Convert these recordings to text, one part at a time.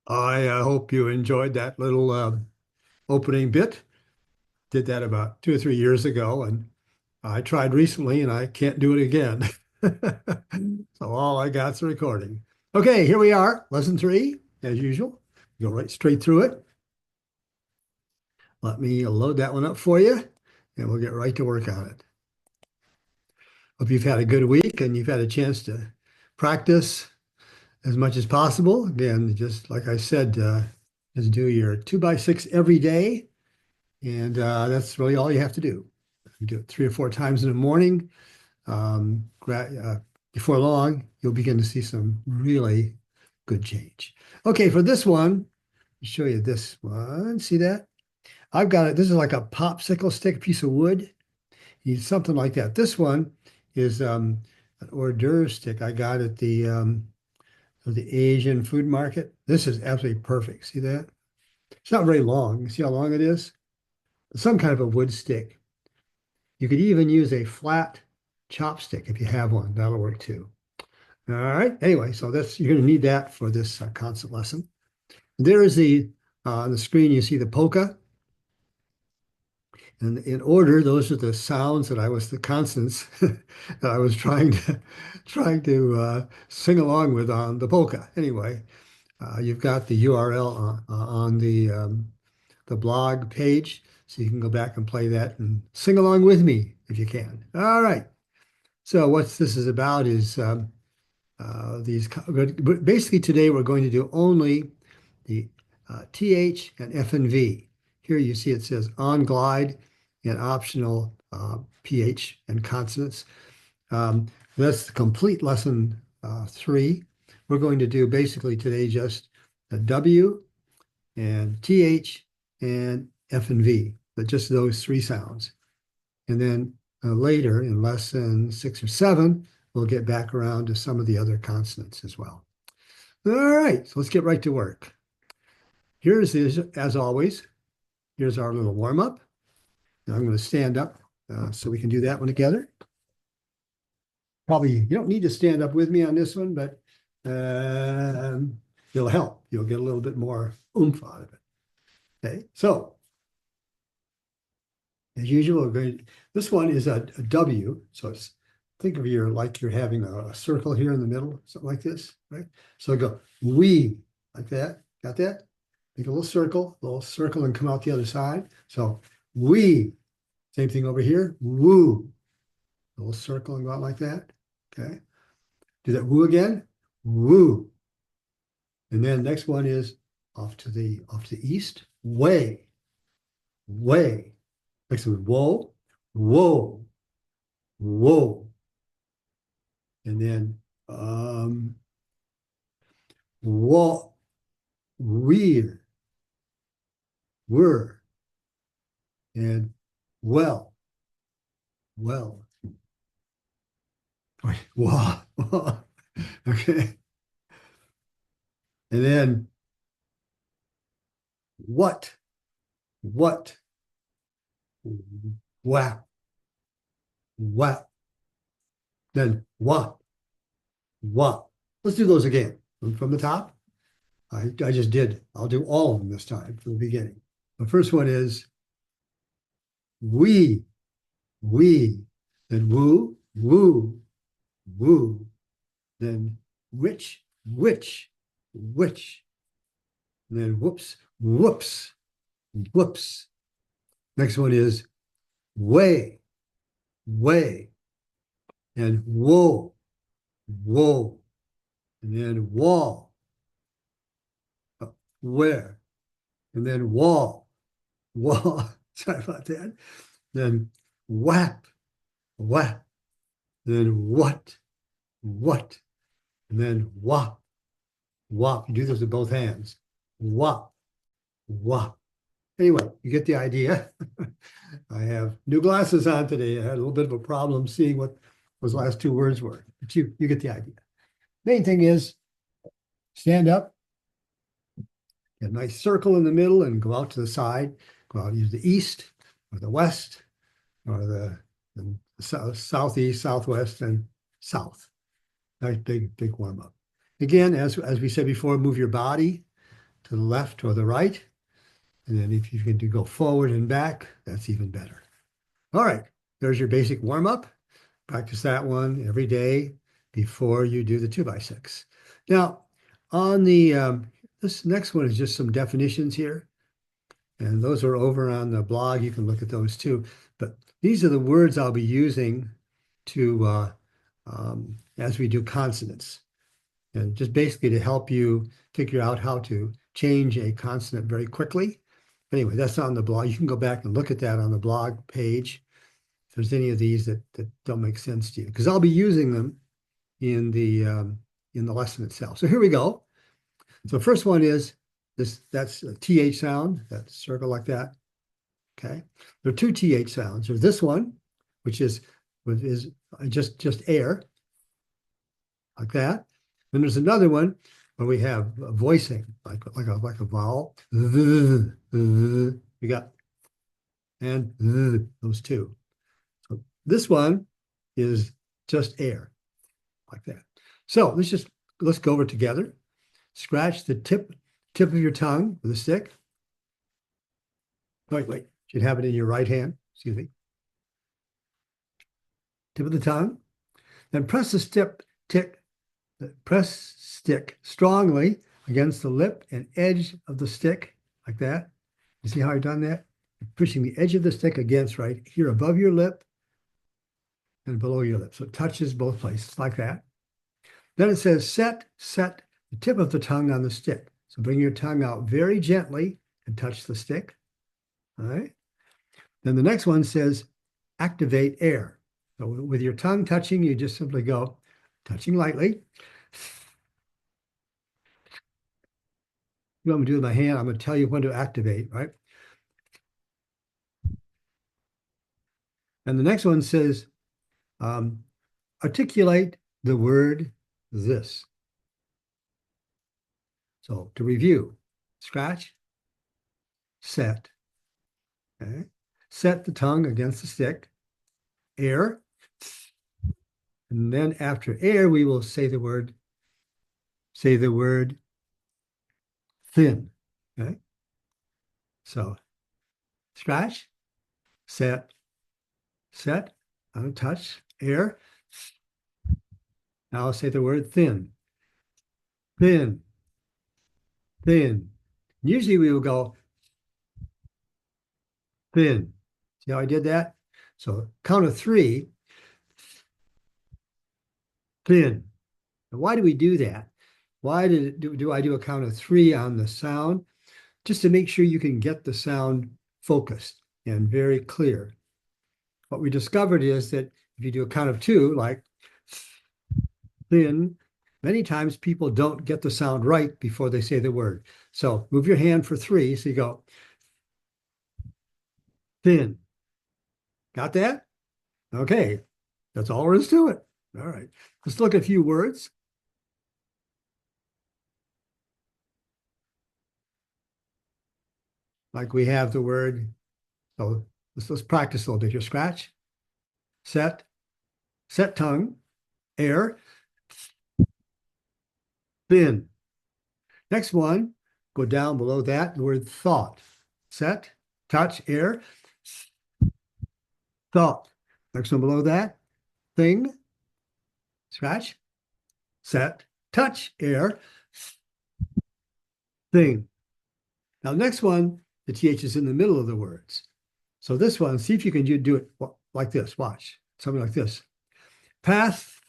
I hope you enjoyed that little opening bit. Did that about 2 or 3 years ago, and I tried recently, and I can't do it again. So all I got's a recording. Okay, here we are, lesson 3, as usual. Go right straight through it. Let me load that one up for you, and we'll get right to work on it. Hope you've had a good week and you've had a chance to practice as much as possible. Again, just like I said, just do your 2x6 every day, and that's really all you have to do. You do it 3 or 4 times in the morning. Before long, you'll begin to see some really good change. Okay, for this one, I'll show you this one. See that? I've got it. This is like a popsicle stick piece of wood. You need something like that. This one is an hors d'oeuvre stick I got at the Asian food market. This is absolutely perfect. See that? It's not very long. You see how long it is? Some kind of a wood stick. You could even use a flat chopstick if you have one. That'll work too. All right. Anyway, so that's you're going to need that for this consonant lesson. There is on the screen. You see the polka, and in order, those are the sounds the consonants that I was trying to sing along with on the polka. Anyway, you've got the URL on the blog page, so you can go back and play that and sing along with me if you can. All right. So what this is about is basically today we're going to do only the TH and F and V. Here you see it says on glide and optional PH and consonants. That's the complete lesson 3. We're going to do basically today just a W and TH and F and V, but just those 3 sounds. And then later in lesson 6 or 7, we'll get back around to some of the other consonants as well. All right, so let's get right to work. As always, here's our little warm-up. Now I'm going to stand up so we can do that one together. Probably you don't need to stand up with me on this one, but it'll help. You'll get a little bit more oomph out of it. Okay, so as usual, this one is a W. So think of like you're having a circle here in the middle, something like this, right? So go we like that. Got that? Make a little circle, and come out the other side. So we, same thing over here. Woo, a little circle and go out like that. Okay. Do that woo again. Woo. And then next one is off to the east. Way. Way. Next one, whoa, whoa, whoa. And then whoa, we're, and well. Wait, wow. Okay. And then what, wow. Then what. Let's do those again from the top. I just did. I'll do all of them this time from the beginning. The first one is we, then woo, then which, and then whoops, Next one is way, way, and whoa, whoa, and then wall, where, and then wall, wall. Sorry about that. Then whap, whap, then what, and then wop, wop. You do this with both hands. Wop, wop. Anyway, you get the idea. I have new glasses on today. I had a little bit of a problem seeing what those last two words were, but you get the idea. Main thing is stand up, get a nice circle in the middle and go out to the side. Go out use the east or the west or the south, southeast, southwest, and south. Nice big warm up. Again, as we said before, move your body to the left or the right. And then if you can go forward and back, that's even better. All right, there's your basic warm up. Practice that one every day before you do the 2x6. Now, on the this next one is just some definitions here. And those are over on the blog. You can look at those too. But these are the words I'll be using to as we do consonants. And just basically to help you figure out how to change a consonant very quickly. Anyway, that's on the blog. You can go back and look at that on the blog page if there's any of these that don't make sense to you, because I'll be using them in the lesson itself. So here we go. So first one is this. That's a TH sound. That circle like that. Okay. There are two TH sounds. There's this one, which is just air, like that. Then there's another one where we have voicing, like a vowel. We got and those two. So this one is just air, like that. So let's go over together. Scratch the tip of your tongue with a stick. Wait. You should have it in your right hand. Excuse me. Tip of the tongue. Then press the stick strongly against the lip and edge of the stick, like that. You see how I've done that? You're pushing the edge of the stick against right here above your lip and below your lip. So it touches both places, like that. Then it says set the tip of the tongue on the stick. So bring your tongue out very gently and touch the stick. All right. Then the next one says activate air. So with your tongue touching, you just simply go touching lightly. What I'm going to do with my hand, I'm going to tell you when to activate, right? And the next one says articulate the word this. So to review, scratch, set, okay? Set the tongue against the stick, air, and then after air, we will say the word thin, okay? So scratch, set, touch, air. Now I'll say the word thin, thin. Usually we will go thin. See how I did that? So count of 3, thin. And why do we do that? Why do I do a count of 3 on the sound? Just to make sure you can get the sound focused and very clear. What we discovered is that if you do a count of 2, like thin, many times people don't get the sound right before they say the word. So move your hand for 3. So you go thin. Got that? Okay. That's all there is to it. All right. Let's look at a few words. Like we have the word, so let's practice a little bit here. Scratch, set tongue, air, thin. Next one, go down below that, the word thought. Set, touch, air, thought. Next one below that, thing, scratch, set, touch, air, thing. Now next one, the TH is in the middle of the words. So this one, see if you can do it like this. Watch. Something like this. Pathway.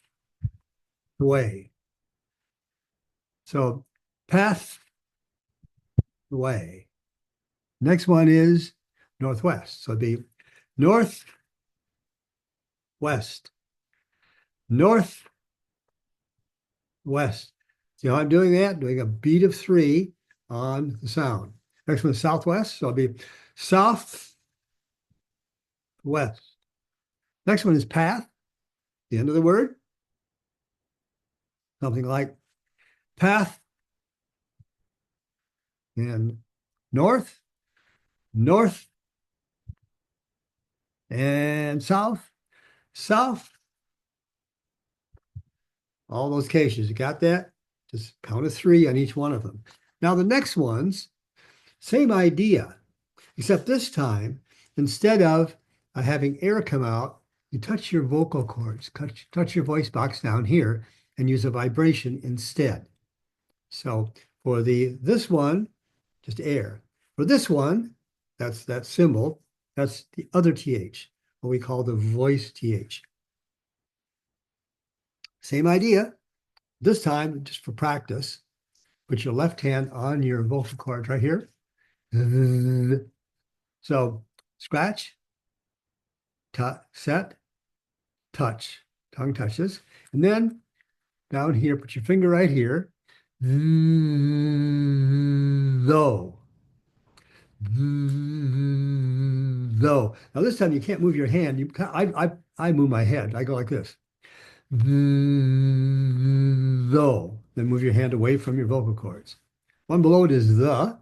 So pathway. Next one is northwest. So it'd be northwest, northwest. See how I'm doing that? Doing a beat of 3 on the sound. Next one is southwest. So it'll be southwest. Next one is path, the end of the word. Something like path and north, north, and south, south. All those cases. You got that? Just count of 3 on each one of them. Now the next ones, same idea, except this time, instead of having air come out, you touch your vocal cords, touch your voice box down here, and use a vibration instead. So for this one, just air. For this one, that's that symbol, that's the other TH, what we call the voice TH. Same idea. This time, just for practice, put your left hand on your vocal cords right here. So scratch, set, touch, tongue touches. And then down here, put your finger right here. Though. Though. Now this time you can't move your hand. I move my head. I go like this. Though. Then move your hand away from your vocal cords. One below it is the.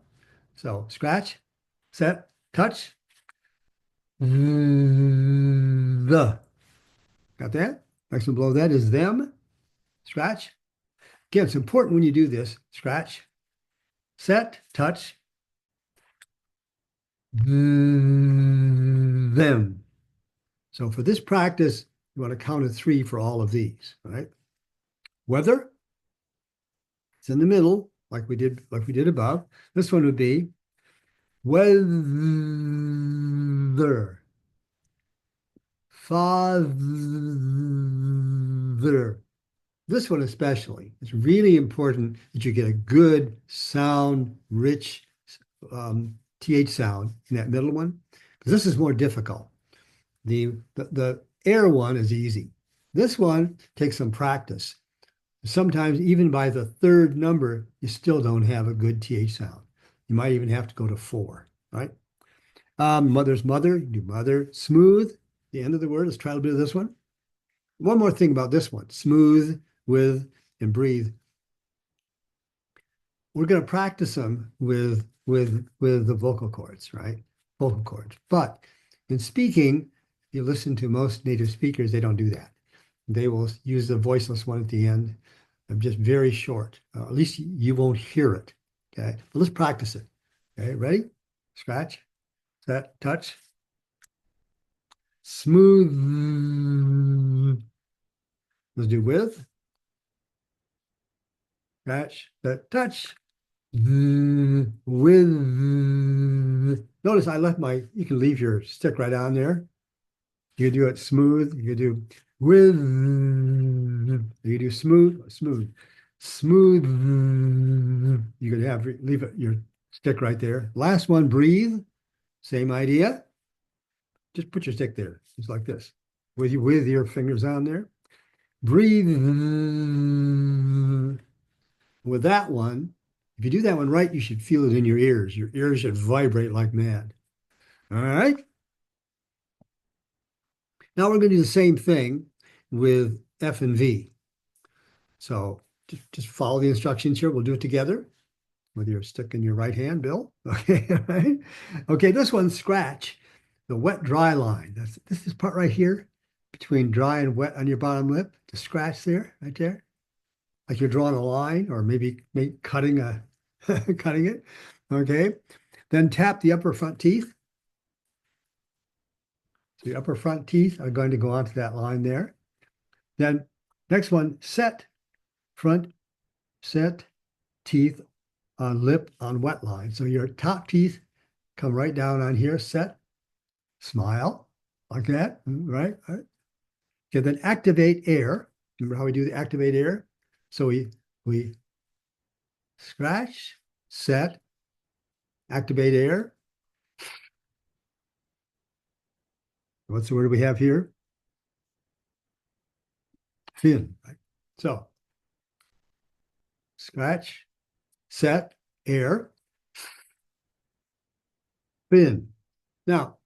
So scratch, set, touch. The. Got that? Next one below that is them. Scratch. Again, it's important when you do this. Scratch, set, touch. Them. So for this practice, you want to count to 3 for all of these, right? Weather, it's in the middle, like we did above. This one would be weather. Father. This one especially. It's really important that you get a good sound, rich TH sound in that middle one, because this is more difficult. The air one is easy. This one takes some practice. Sometimes even by the 3rd number, you still don't have a good TH sound. You might even have to go to 4, right? Mother's mother, you do mother. Smooth, the end of the word. Let's try a little bit of this one. One more thing about this one, smooth, with, and breathe. We're going to practice them with the vocal cords, right? Vocal cords. But in speaking, if you listen to most native speakers, they don't do that. They will use the voiceless one at the end, just very short. At least you won't hear it. Okay, but let's practice it. Okay, ready? Scratch, set, touch. Smooth. Let's do with. Scratch, set, touch. With. Notice I left you can leave your stick right on there. You can do it smooth. You can do with. You can do smooth. Smooth. You can leave your stick right there. Last one, breathe. Same idea. Just put your stick there, just like this, with your fingers on there. Breathe. With that one, if you do that one right, you should feel it in your ears. Your ears should vibrate like mad. All right. Now we're going to do the same thing with F and V. So just follow the instructions here. We'll do it together with your stick in your right hand, Bill. Okay, right? Okay, this one's scratch, the wet, dry line. This is part right here between dry and wet on your bottom lip. The scratch there, right there. Like you're drawing a line or maybe cutting cutting it. Okay, then tap the upper front teeth. So the upper front teeth are going to go onto that line there. Then next one, set teeth on lip on wet line. So your top teeth come right down on here, set Smile, like that, right? Right. Okay, then activate air. Remember how we do the activate air? So we scratch, set, activate air. What's the word we have here? Fin, right? So scratch, set, air, fin. Now,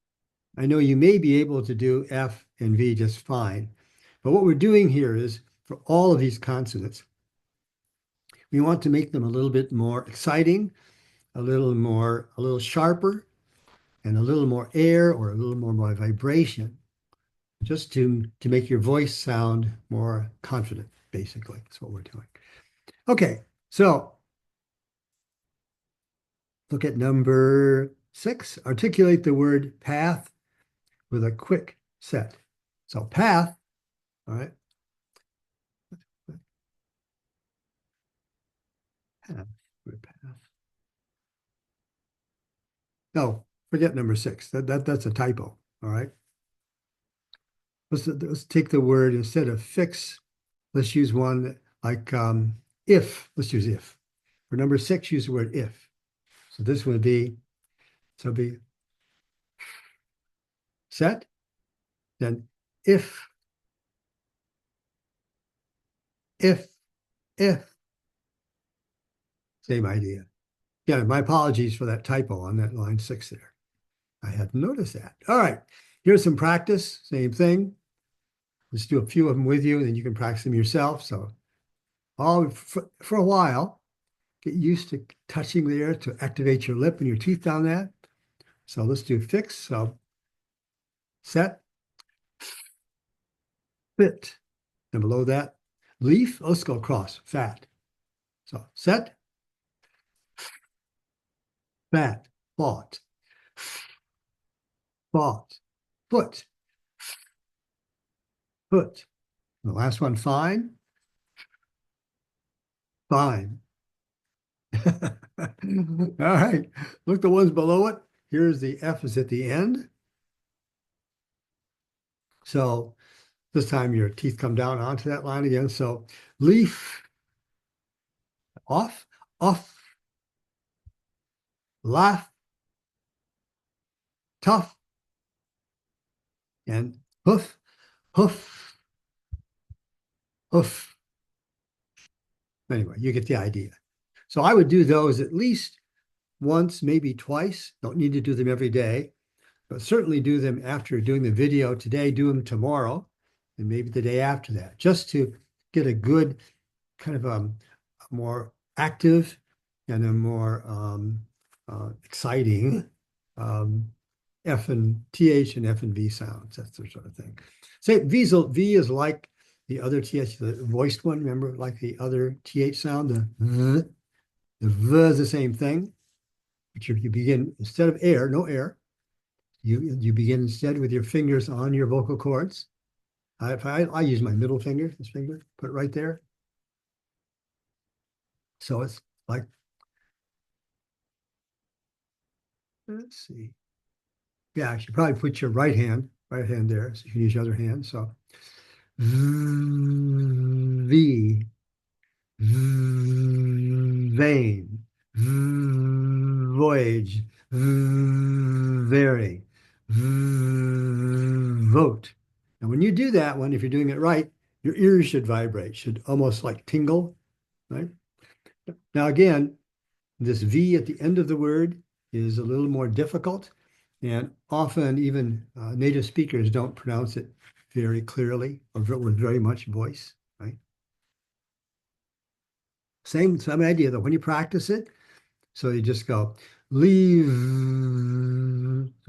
I know you may be able to do F and V just fine, but what we're doing here is for all of these consonants, we want to make them a little bit more exciting, a little sharper, and a little more air or a little more vibration, just to make your voice sound more confident, basically. That's what we're doing. Okay, so look at number 6. Articulate the word path with a quick set. So path, all right. Path, path. No, forget number 6. That's a typo. All right. Let's take the word instead of fix. Let's use one like if. Let's use if. For number 6, use the word if. So this would be, so be set, then if, if, if. Same idea. Yeah, my apologies for that typo on that line 6 there. I hadn't noticed that. All right, here's some practice, same thing. Let's do a few of them with you, and then you can practice them yourself. So for a while, get used to touching there to activate your lip and your teeth down that. So let's do fix. So set, fit. And below that, leaf. Let's go across, fat. So set, fat, thought, thought, foot, foot. The last one, fine, fine. All right, look the ones below it. Here's the F is at the end. So this time your teeth come down onto that line again. So leaf, off, off, laugh, tough, and hoof, hoof, hoof. Anyway, you get the idea. So I would do those at least once, maybe twice. Don't need to do them every day, but certainly do them after doing the video today, do them tomorrow, and maybe the day after that, just to get a good kind of a more active and a more exciting F and TH and F and V sounds. That's the sort of thing. Say V is like the other TH, the voiced one. Remember, like the other TH sound, the V is the same thing. But you begin instead of air, no air. You begin instead with your fingers on your vocal cords. I use my middle finger, this finger, put it right there. So it's like, let's see. Yeah, you should probably put your right hand there, so you can use your other hand. So V, vein, voyage, vary, vote. And when you do that one, if you're doing it right, your ears should vibrate, should almost like tingle, right? Now again, this V at the end of the word is a little more difficult, and often even native speakers don't pronounce it very clearly or with very much voice, right? Same idea though, when you practice it, so you just go, leave,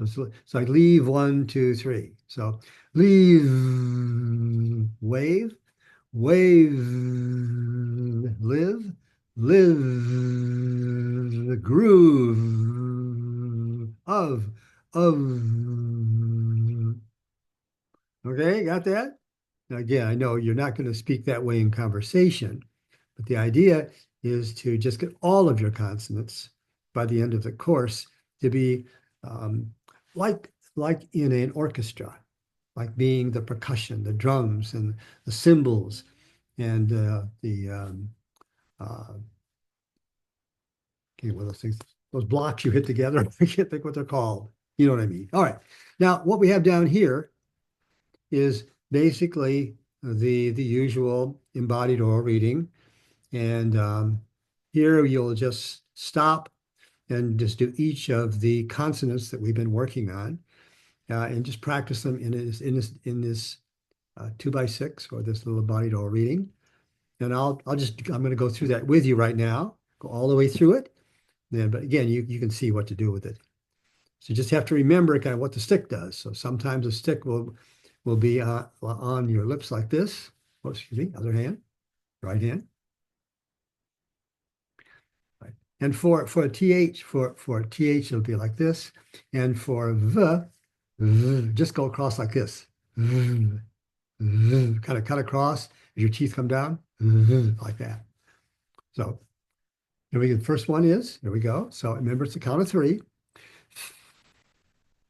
so it's like leave 1, 2, 3. So leave, wave, wave, live, live, groove, of, okay, got that? Now, again, I know you're not going to speak that way in conversation, but the idea is to just get all of your consonants by the end of the course to be um, like like in an orchestra, like being the percussion, the drums and the cymbals and uh, okay, what are those things, those blocks you hit together. I can't think what they're called. You know what I mean? All right. Now, what we have down here is basically the usual embodied oral reading. And here you'll just stop and just do each of the consonants that we've been working on, and just practice them in this 2x6 or this little embodied oral reading. And I'm going to go through that with you right now, go all the way through it. Then, but again, you can see what to do with it. So you just have to remember kind of what the stick does. So sometimes the stick will be on your lips like this. Oh, excuse me, other hand, right hand. Right. And for a th, for th, it'll be like this. And for just go across like this. Kind of cut across as your teeth come down, like that. So here we go. The first one is, here we go. So remember, it's the count of three.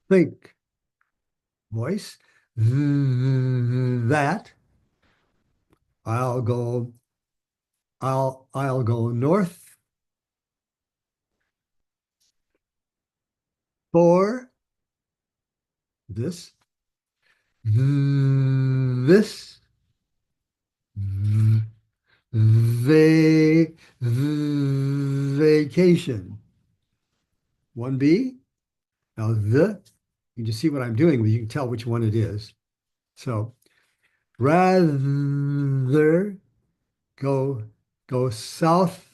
Think, voice, that. I'll go, I'll go north for this, this, vacation. 1B. Now you just see what I'm doing, but you can tell which one it is. So rather go south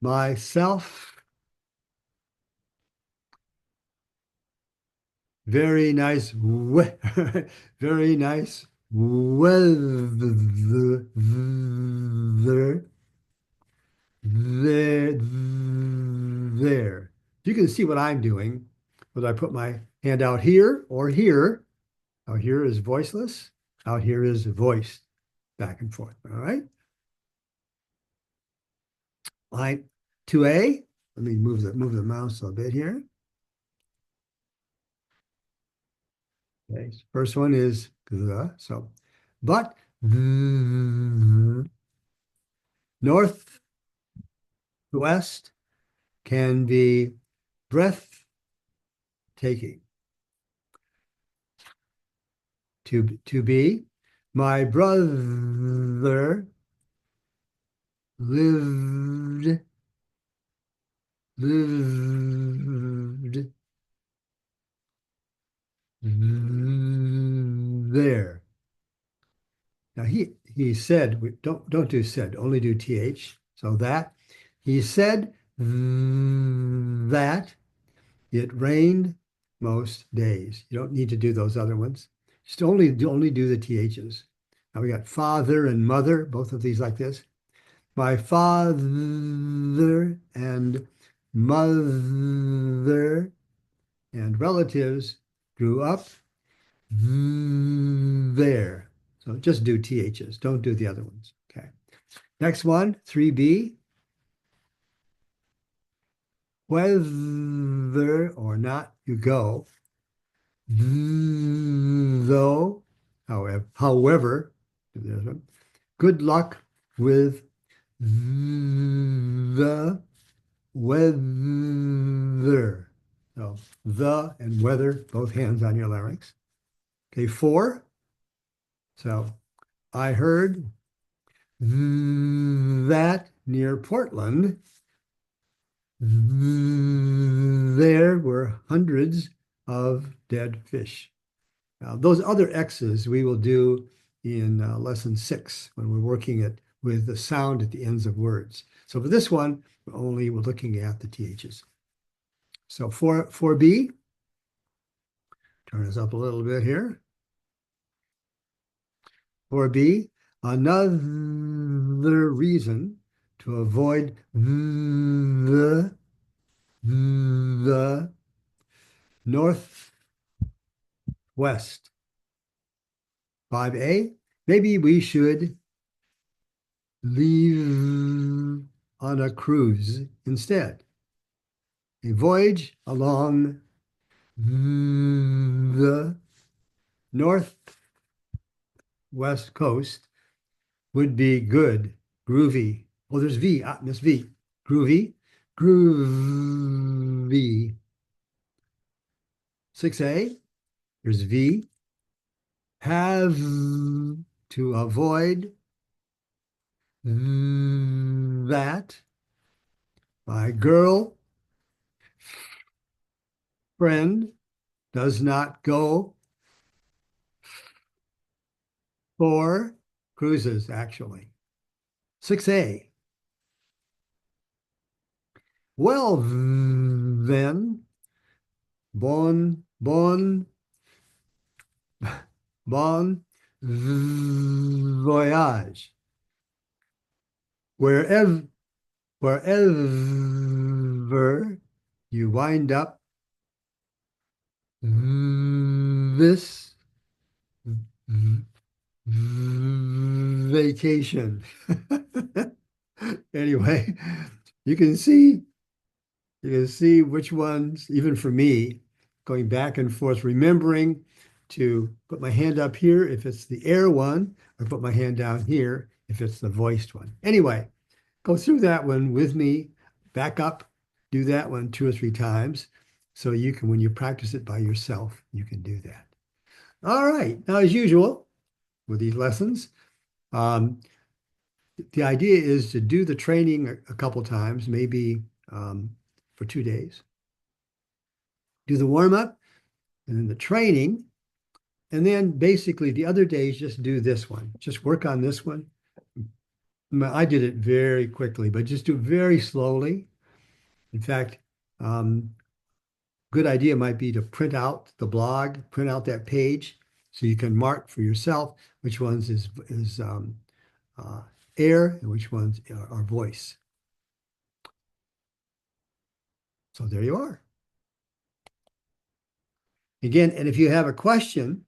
myself. Very nice, very nice weather there. You can see what I'm doing, whether I put my hand out here or here. Out here is voiceless. Out here is voiced, back and forth. All right. Line 2A. Let me move the mouse a bit here. Okay. First one is the. So, but northwest can be breathtaking. To be, my brother lived there. Now he said, don't do said, only do th. So that he said that it rained most days. You don't need to do those other ones. Just only do the ths. Now we got father and mother, both of these like this. My father and mother and relatives grew up there. So just do THs. Don't do the other ones. Okay. Next one, 3B. Whether or not you go, though, however, good luck with the weather. So the and weather, both hands on your larynx. Okay, 4. So I heard that near Portland, there were hundreds of dead fish. Now, those other X's we will do in lesson 6 when we're working it with the sound at the ends of words. So for this one, we're looking at the THs. So 4B, turn this up a little bit here. 4B, another reason to avoid the northwest. 5A, maybe we should leave on a cruise instead. a voyage along the northwest coast would be good, groovy. Oh, there's V, Miss V. Groovy, groovy. 6A, there's V. Have to avoid that my girl friend does not go for cruises, actually. 6A. Well, then, bon voyage. Wherever, wherever you wind up this vacation. Anyway, you can see which ones, even for me, going back and forth, remembering to put my hand up here if it's the air one, or put my hand down here if it's the voiced one. Anyway, go through that one with me, back up, do that one 2 or 3 times. So you can, when you practice it by yourself, you can do that. All right. Now, as usual, with these lessons, um, the idea is to do the training a couple times, maybe for 2 days. Do the warm-up and then the training. And then basically the other days, just do this one. Just work on this one. I did it very quickly, but just do it very slowly. In fact, good idea might be to print out the blog, print out that page so you can mark for yourself which ones is air and which ones are voice. So there you are. Again, and if you have a question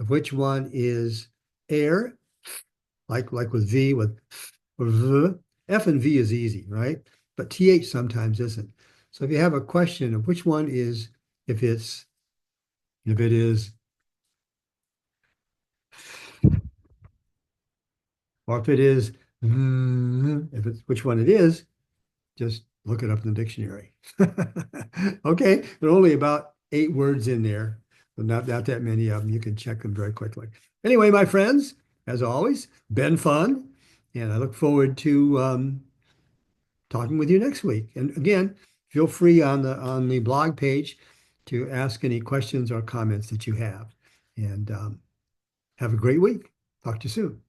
of which one is air, like with V, with V, F and V is easy, right? But TH sometimes isn't. So if you have a question of which one is, if it is, or if it is, if it's which one it is, just look it up in the dictionary. Okay, there are only about 8 words in there, but not that many of them. You can check them very quickly. Anyway, my friends, as always, been fun, and I look forward to talking with you next week. And again, feel free on the blog page to ask any questions or comments that you have. And have a great week. Talk to you soon.